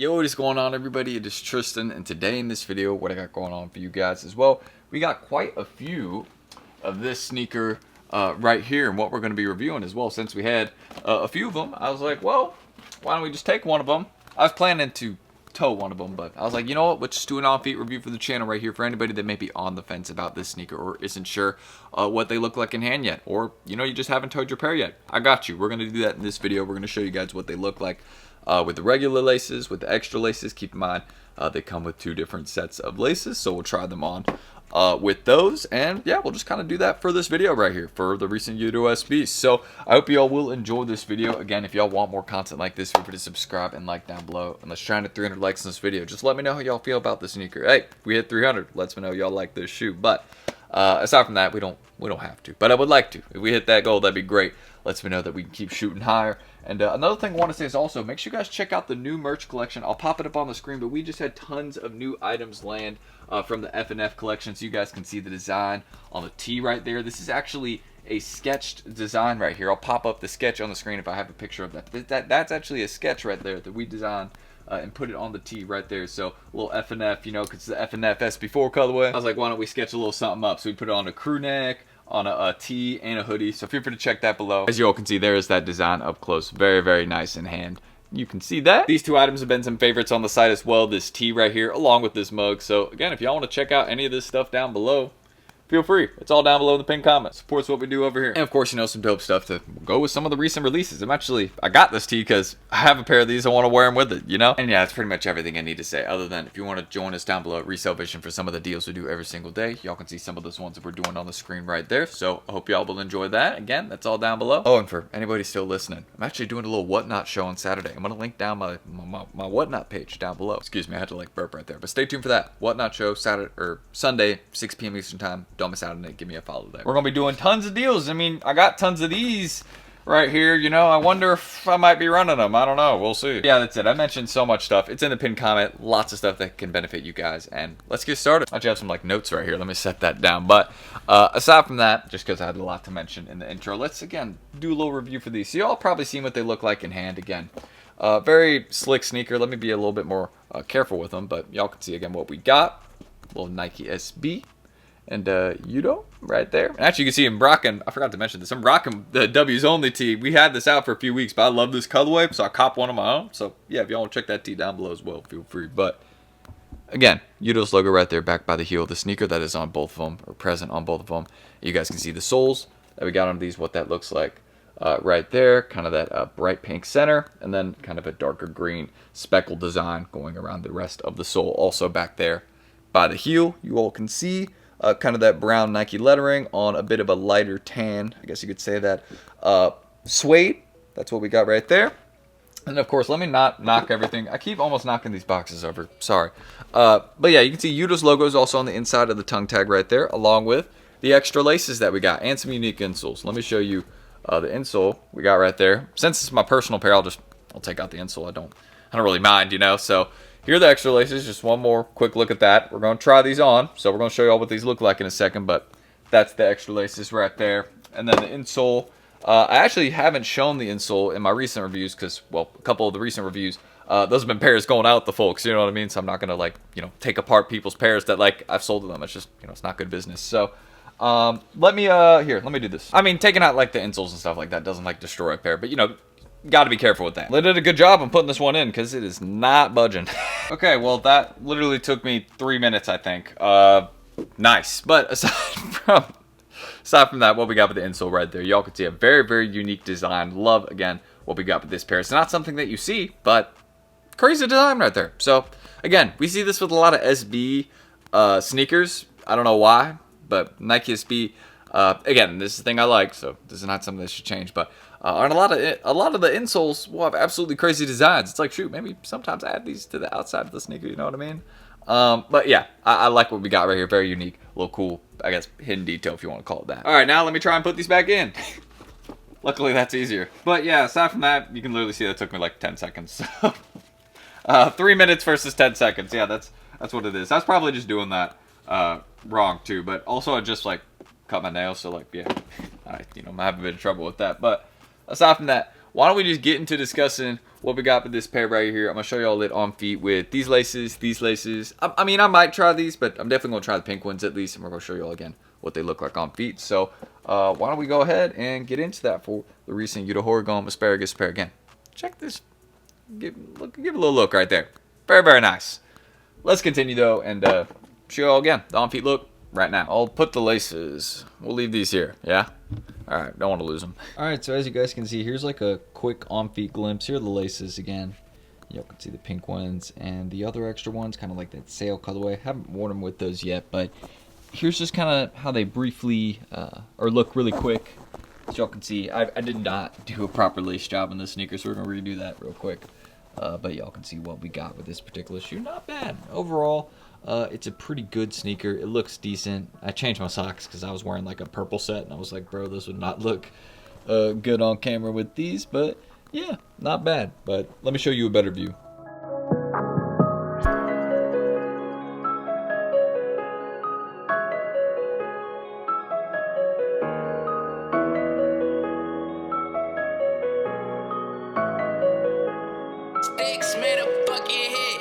Yo, what is going on, everybody? It is Tristan, and today in this video, what I got going on for you guys as well, we got quite a few of this sneaker right here, and what we're going to be reviewing as well. Since we had a few of them, I was like, well, why don't we just take one of them? I was planning to tow one of them, but I was like, you know what, let's just do an on-feet review for the channel right here for anybody that may be on the fence about this sneaker or isn't sure what they look like in hand yet, or you know, you just haven't towed your pair yet. I got you. We're going to do that in this video. We're going to show you guys what they look like with the regular laces, with the extra laces. Keep in mind they come with two different sets of laces, so we'll try them on with those, and yeah, we'll just kind of do that for this video right here for the recent YUTO SBs. So I hope y'all will enjoy this video. Again, if y'all want more content like this, feel free to subscribe and like down below, and let's try to 300 likes in this video. Just let me know how y'all feel about this sneaker. Hey, we hit 300, lets me know y'all like this shoe. But aside from that, we don't have to, but I would like to. If we hit that goal, that'd be great. Lets me know that we can keep shooting higher. And another thing I want to say is also, make sure you guys check out the new merch collection. I'll pop it up on the screen, but we just had tons of new items land from the F&F collection, so you guys can see the design on the tee right there. This is actually a sketched design right here. I'll pop up the sketch on the screen if I have a picture of that. That's actually a sketch right there that we designed and put it on the tee right there. So a little F&F, you know, because it's the F&F SB4 colorway. I was like, why don't we sketch a little something up? So we put it on a crew neck, on a tee, and a hoodie. So feel free to check that below. As you all can see, there is that design up close. Very, very nice in hand. You can see that. These two items have been some favorites on the site as well. This tee right here, along with this mug. So again, if y'all want to check out any of this stuff down below, feel free. It's all down below in the pinned comment. Supports what we do over here. And of course, you know, some dope stuff to go with some of the recent releases. I got this tee because I have a pair of these. I want to wear them with it, you know? And yeah, that's pretty much everything I need to say. Other than if you want to join us down below at Resale Vision for some of the deals we do every single day, y'all can see some of those ones that we're doing on the screen right there. So I hope y'all will enjoy that. Again, that's all down below. Oh, and for anybody still listening, I'm actually doing a little Whatnot show on Saturday. I'm going to link down my Whatnot page down below. Excuse me, I had to like burp right there. But stay tuned for that. Whatnot show Saturday or Sunday, 6 p.m. Eastern time. Don't miss out on it. Give me a follow there. We're gonna be doing tons of deals. I mean, I got tons of these right here, you know. I wonder if I might be running them. I don't know, we'll see. Yeah, that's it. I mentioned so much stuff. It's in the pinned comment. Lots of stuff that can benefit you guys, and let's get started. I actually have some like notes right here. Let me set that down. But aside from that, just because I had a lot to mention in the intro, let's again do a little review for these. So y'all probably seen what they look like in hand. Again, very slick sneaker. Let me be a little bit more careful with them, but y'all can see again what we got. Little Nike SB and YUTO right there. And actually, you can see him rocking, I forgot to mention this, I'm rocking the W's Only tee. We had this out for a few weeks, but I love this colorway, so I copped one of my own. So yeah, if y'all want to check that tee down below as well, feel free. But again, YUTO's logo right there, back by the heel of the sneaker. That is on both of them, or present on both of them. You guys can see the soles that we got on these, what that looks like right there. Kind of that bright pink center, and then kind of a darker green speckled design going around the rest of the sole. Also back there by the heel, you all can see kind of that brown Nike lettering on a bit of a lighter tan, I guess you could say that. Suede, that's what we got right there. And of course, let me not knock everything. I keep almost knocking these boxes over, sorry. But yeah, you can see YUTO's logo is also on the inside of the tongue tag right there, along with the extra laces that we got, and some unique insoles. Let me show you the insole we got right there. Since it's my personal pair, I'll take out the insole. I don't really mind, you know, so here are the extra laces. Just one more quick look at that. We're going to try these on, so we're going to show you all what these look like in a second, but that's the extra laces right there. And then the insole, I actually haven't shown the insole in my recent reviews because, well, a couple of the recent reviews, those have been pairs going out to folks, you know what I mean? So I'm not going to, like, you know, take apart people's pairs that, like, I've sold to them. It's just, you know, it's not good business. So let me do this. I mean, taking out, like, the insoles and stuff like that doesn't, like, destroy a pair, but, you know, got to be careful with that. They did a good job on putting this one in because it is not budging. Okay, well, that literally took me 3 minutes, I think. Nice. But aside from that, what we got with the insole right there, y'all can see a very, very unique design. Love, again, what we got with this pair. It's not something that you see, but crazy design right there. So, again, we see this with a lot of SB sneakers. I don't know why, but Nike SB, again, this is the thing I like, so this is not something that should change, but on a lot of the insoles will have absolutely crazy designs. It's like, shoot, maybe sometimes I add these to the outside of the sneaker, you know what I mean? But yeah, I like what we got right here. Very unique, a little cool, I guess, hidden detail if you want to call it that. All right, now let me try and put these back in. Luckily, that's easier. But yeah, aside from that, you can literally see that took me like 10 seconds. 3 minutes versus 10 seconds. Yeah, that's what it is. I was probably just doing that wrong too, but also I just like cut my nails, so like, yeah, I'm having a bit of trouble with that. But aside from that, why don't we just get into discussing what we got with this pair right here. I'm gonna show y'all it on feet with these laces, these laces. I mean, I might try these, but I'm definitely gonna try the pink ones at least, and we're gonna show y'all again what they look like on feet. So why don't we go ahead and get into that for the recent YUTO HORIGOME asparagus pair. Again, check this. Give a little look right there. Very, very nice. Let's continue though, and show y'all again the on feet look right now. I'll put the laces. We'll leave these here. Yeah. All right. Don't want to lose them. All right. So as you guys can see, here's like a quick on feet glimpse. Here are the laces again. Y'all can see the pink ones and the other extra ones, kind of like that sail colorway. Haven't worn them with those yet, but here's just kind of how they briefly or look really quick. As y'all can see, I did not do a proper lace job on this sneaker, so we're gonna redo that real quick. But y'all can see what we got with this particular shoe. Not bad overall. It's a pretty good sneaker. It looks decent. I changed my socks because I was wearing like a purple set, and I was like, bro, this would not look good on camera with these. But yeah, not bad. But let me show you a better view. Sticks made a fucking hit.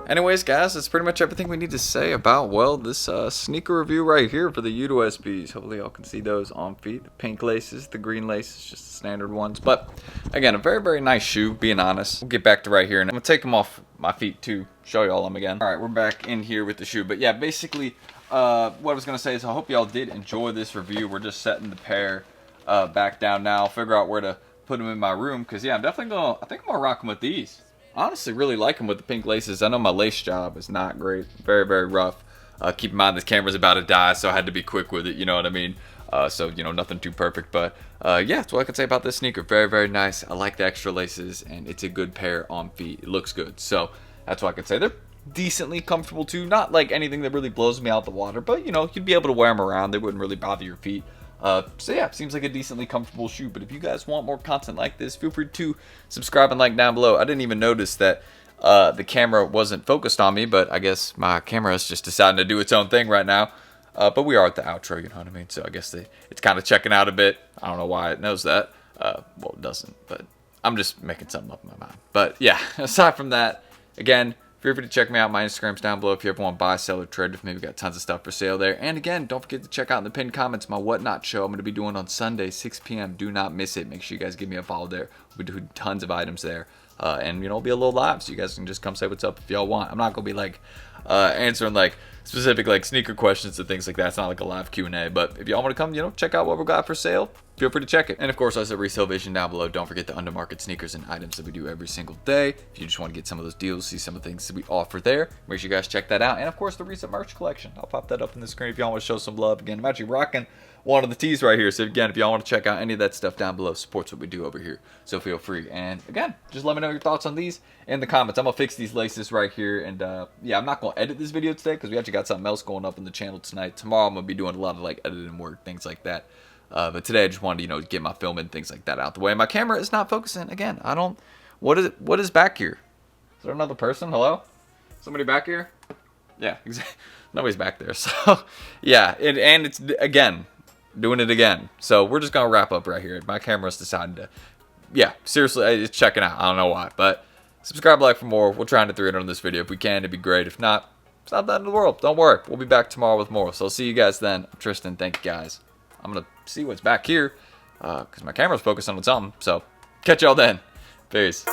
Anyways, guys, that's pretty much everything we need to say about, well, this sneaker review right here for the YUTO SBs. Hopefully y'all can see those on feet. The pink laces, the green laces, just the standard ones. But, again, a very, very nice shoe, being honest. We'll get back to right here, and I'm going to take them off my feet, too. Show y'all them again. All right, we're back in here with the shoe. But, yeah, basically, what I was going to say is I hope y'all did enjoy this review. We're just setting the pair back down now. Figure out where to put them in my room. Because, yeah, I'm definitely going to, I think I'm going to rock them with these. Honestly, really like them with the pink laces. I know my lace job is not great. Very, very rough. Keep in mind this camera's about to die, so I had to be quick with it, you know what I mean? So, you know, nothing too perfect. But, yeah, that's what I can say about this sneaker. Very, very nice. I like the extra laces, and it's a good pair on feet. It looks good. So, that's what I can say. They're decently comfortable, too. Not like anything that really blows me out the water, but, you know, you'd be able to wear them around. They wouldn't really bother your feet. So yeah, seems like a decently comfortable shoe. But if you guys want more content like this, feel free to subscribe and like down below. I didn't even notice that the camera wasn't focused on me, but I guess my camera is just deciding to do its own thing right now. But we are at the outro, you know what I mean? So I guess it's kind of checking out a bit. I don't know why it knows that. Well, it doesn't, but I'm just making something up in my mind. But yeah, aside from that, again, feel free to check me out. My Instagram's down below if you ever want to buy, sell, or trade with me. We've got tons of stuff for sale there. And again, don't forget to check out in the pinned comments my Whatnot show I'm going to be doing on Sunday, 6 p.m. Do not miss it. Make sure you guys give me a follow there. We'll be doing tons of items there. And, you know, it'll be a little live, so you guys can just come say what's up if y'all want. I'm not going to be, like, answering, like, specific, like, sneaker questions and things like that. It's not like a live Q&A. But if y'all want to come, you know, check out what we got for sale, feel free to check it. And, of course, I said resale vision down below. Don't forget the undermarket sneakers and items that we do every single day. If you just want to get some of those deals, see some of the things that we offer there, make sure you guys check that out. And, of course, the recent merch collection. I'll pop that up on the screen if y'all want to show some love. Again, I'm actually rocking one of the tees right here. So, again, if y'all want to check out any of that stuff down below, supports what we do over here. So, feel free. And, again, just let me know your thoughts on these in the comments. I'm going to fix these laces right here. And, yeah, I'm not going to edit this video today because we actually actually got something else going up in the channel tonight. Tomorrow I'm gonna be doing a lot of like editing work, things like that. But today I just wanted to, you know, get my filming, things like that out the way. My camera is not focusing again. I don't. What is back here? Is there another person? Hello? Somebody back here? Yeah, exactly. Nobody's back there. So yeah, and it's again doing it again. So we're just gonna wrap up right here. My camera's decided to. Yeah, seriously, it's checking out. I don't know why, but subscribe, like for more. We'll try and do 300 on this video if we can. It'd be great. If not, it's not the end of the world. Don't worry. We'll be back tomorrow with more. So I'll see you guys then. I'm Tristan. Thank you guys. I'm gonna see what's back here because my camera's focused on something. So catch y'all then. Peace.